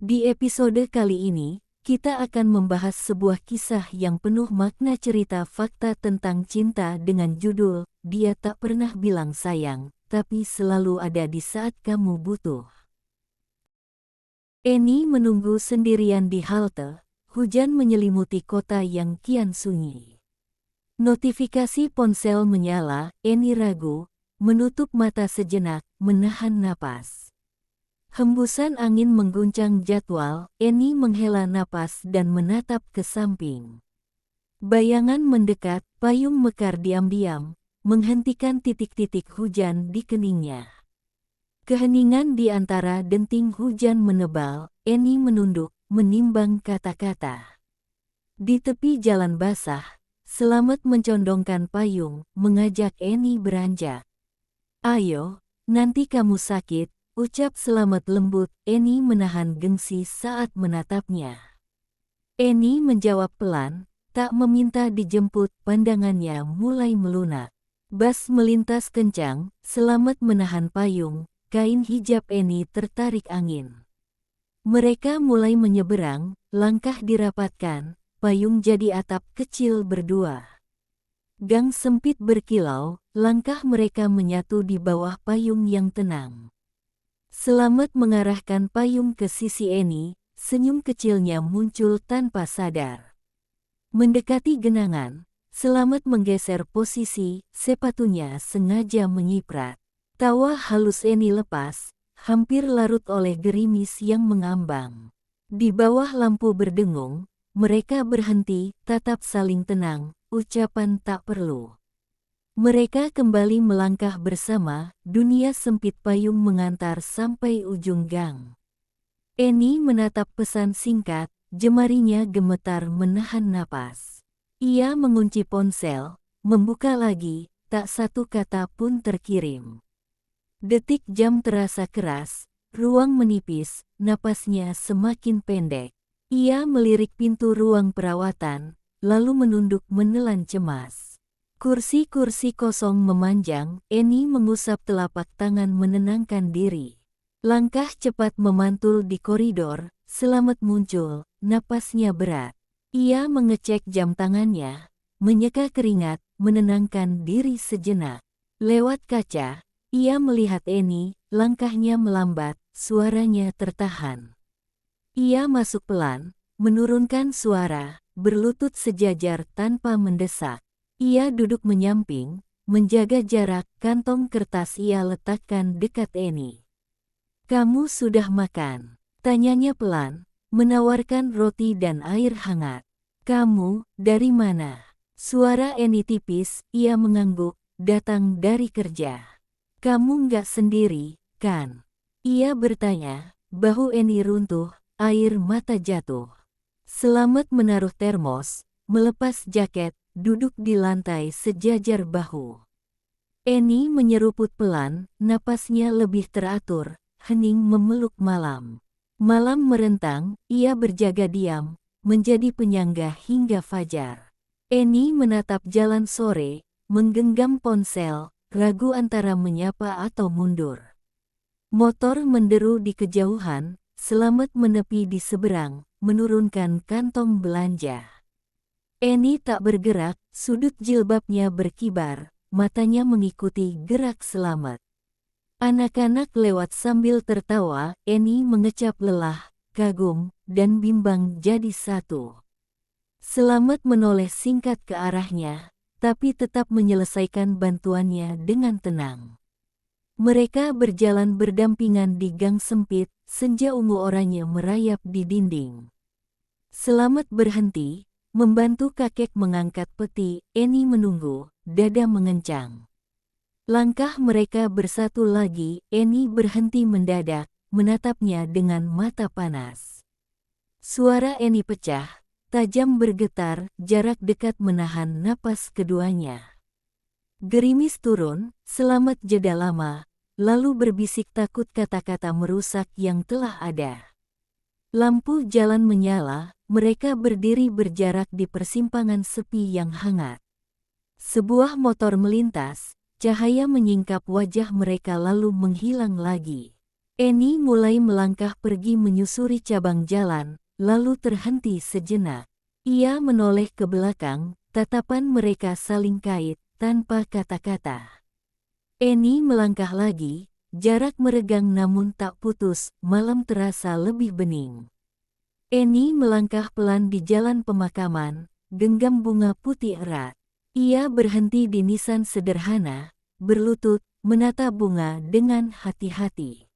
Di episode kali ini, kita akan membahas sebuah kisah yang penuh makna cerita fakta tentang cinta dengan judul Dia Tak Pernah Bilang Sayang, Tapi Selalu Ada di Saat Kamu Butuh. Annie menunggu sendirian di halte, hujan menyelimuti kota yang kian sunyi. Notifikasi ponsel menyala, Annie ragu, menutup mata sejenak, menahan napas. Hembusan angin mengguncang jadwal, Annie menghela napas dan menatap ke samping. Bayangan mendekat, payung mekar diam-diam, menghentikan titik-titik hujan di keningnya. Keheningan di antara denting hujan menebal, Annie menunduk, menimbang kata-kata. Di tepi jalan basah, Selamat mencondongkan payung, mengajak Annie beranjak. "Ayo, nanti kamu sakit," ucap Selamat lembut. Annie menahan gengsi saat menatapnya. Annie menjawab pelan, tak meminta dijemput, pandangannya mulai melunak. Bas melintas kencang, Selamat menahan payung, kain hijab Annie tertarik angin. Mereka mulai menyeberang, langkah dirapatkan, payung jadi atap kecil berdua. Gang sempit berkilau, langkah mereka menyatu di bawah payung yang tenang. Selamat mengarahkan payung ke sisi Annie, senyum kecilnya muncul tanpa sadar. Mendekati genangan, Selamat menggeser posisi, sepatunya sengaja menyiprat. Tawa halus Annie lepas, hampir larut oleh gerimis yang mengambang. Di bawah lampu berdengung, mereka berhenti, tatap saling tenang, ucapan tak perlu. Mereka kembali melangkah bersama, dunia sempit payung mengantar sampai ujung gang. Annie menatap pesan singkat, jemarinya gemetar menahan napas. Ia mengunci ponsel, membuka lagi, tak satu kata pun terkirim. Detik jam terasa keras, ruang menipis, napasnya semakin pendek. Ia melirik pintu ruang perawatan, lalu menunduk menelan cemas. Kursi-kursi kosong memanjang, Annie mengusap telapak tangan menenangkan diri. Langkah cepat memantul di koridor, Selamat muncul, napasnya berat. Ia mengecek jam tangannya, menyeka keringat, menenangkan diri sejenak. Lewat kaca, ia melihat Annie, langkahnya melambat, suaranya tertahan. Ia masuk pelan, menurunkan suara, berlutut sejajar tanpa mendesak. Ia duduk menyamping, menjaga jarak, kantong kertas ia letakkan dekat Annie. "Kamu sudah makan?" tanyanya pelan, menawarkan roti dan air hangat. "Kamu, dari mana?" Suara Annie tipis, ia mengangguk, "Datang dari kerja." "Kamu nggak sendiri, kan?" ia bertanya. Bahu Annie runtuh, air mata jatuh. Selamat menaruh termos, melepas jaket, duduk di lantai sejajar bahu. Annie menyeruput pelan, napasnya lebih teratur, hening memeluk malam. Malam merentang, ia berjaga diam, menjadi penyangga hingga fajar. Annie menatap jalan sore, menggenggam ponsel, ragu antara menyapa atau mundur. Motor menderu di kejauhan, Selamat menepi di seberang, menurunkan kantong belanja. Annie tak bergerak, sudut jilbabnya berkibar, matanya mengikuti gerak Selamat. Anak-anak lewat sambil tertawa, Annie mengecap lelah, kagum, dan bimbang jadi satu. Selamat menoleh singkat ke arahnya, tapi tetap menyelesaikan bantuannya dengan tenang. Mereka berjalan berdampingan di gang sempit, senja ungu oranye merayap di dinding. Selamat berhenti, membantu kakek mengangkat peti. Annie menunggu, dada mengencang. Langkah mereka bersatu lagi, Annie berhenti mendadak, menatapnya dengan mata panas. Suara Annie pecah, tajam bergetar, jarak dekat menahan napas keduanya. Gerimis turun, Selamat jeda lama, lalu berbisik takut kata-kata merusak yang telah ada. Lampu jalan menyala, mereka berdiri berjarak di persimpangan sepi yang hangat. Sebuah motor melintas, cahaya menyingkap wajah mereka lalu menghilang lagi. Eni mulai melangkah pergi menyusuri cabang jalan, lalu terhenti sejenak. Ia menoleh ke belakang, tatapan mereka saling kait, tanpa kata-kata. Eni melangkah lagi, jarak meregang namun tak putus, malam terasa lebih bening. Eni melangkah pelan di jalan pemakaman, genggam bunga putih erat. Ia berhenti di nisan sederhana, berlutut, menata bunga dengan hati-hati.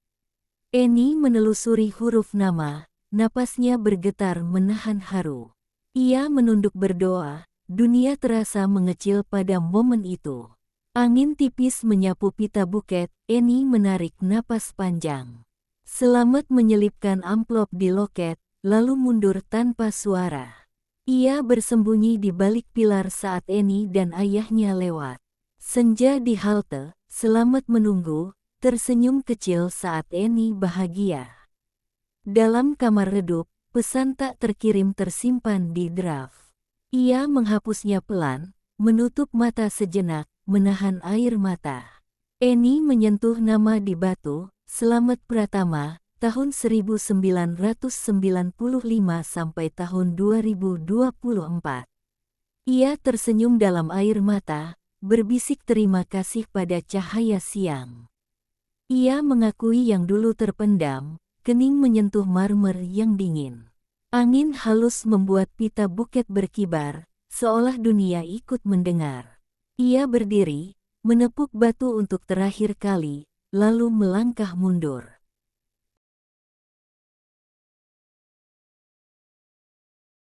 Eni menelusuri huruf nama, napasnya bergetar menahan haru. Ia menunduk berdoa, dunia terasa mengecil pada momen itu. Angin tipis menyapu pita buket, Eni menarik napas panjang. Selamat menyelipkan amplop di loket, lalu mundur tanpa suara. Ia bersembunyi di balik pilar saat Eni dan ayahnya lewat. Senja di halte, Selamat menunggu, tersenyum kecil saat Eni bahagia. Dalam kamar redup, pesan tak terkirim tersimpan di draft. Ia menghapusnya pelan, menutup mata sejenak, menahan air mata. Eni menyentuh nama di batu, Selamat Pratama, tahun 1995 sampai tahun 2024. Ia tersenyum dalam air mata, berbisik terima kasih pada cahaya siang. Ia mengakui yang dulu terpendam, kening menyentuh marmer yang dingin. Angin halus membuat pita buket berkibar, seolah dunia ikut mendengar. Ia berdiri, menepuk batu untuk terakhir kali, lalu melangkah mundur.